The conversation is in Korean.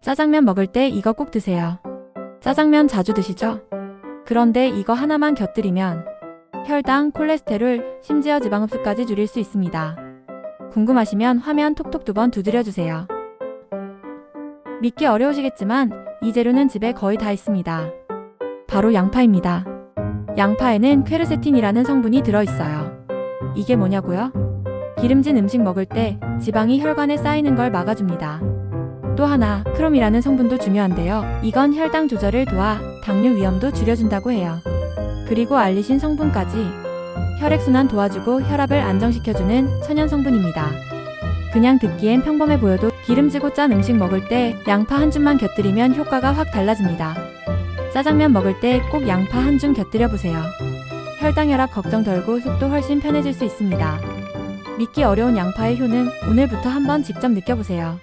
짜장면 먹을 때 이거 꼭 드세요. 짜장면 자주 드시죠? 그런데 이거 하나만 곁들이면 혈당, 콜레스테롤, 심지어 지방흡수까지 줄일 수 있습니다. 궁금하시면 화면 톡톡 2번 두드려주세요. 믿기 어려우시겠지만 이 재료는 집에 거의 다 있습니다. 바로 양파입니다. 양파에는 퀘르세틴이라는 성분이 들어있어요. 이게 뭐냐고요? 기름진 음식 먹을 때 지방이 혈관에 쌓이는 걸 막아줍니다. 또 하나, 크롬이라는 성분도 중요한데요. 이건 혈당 조절을 도와 당뇨 위험도 줄여준다고 해요. 그리고 알리신 성분까지 혈액순환 도와주고 혈압을 안정시켜주는 천연 성분입니다. 그냥 듣기엔 평범해 보여도 기름지고 짠 음식 먹을 때 양파 한 줌만 곁들이면 효과가 확 달라집니다. 짜장면 먹을 때 꼭 양파 한 줌 곁들여 보세요. 혈당 혈압 걱정 덜고 속도 훨씬 편해질 수 있습니다. 믿기 어려운 양파의 효능 오늘부터 한번 직접 느껴보세요.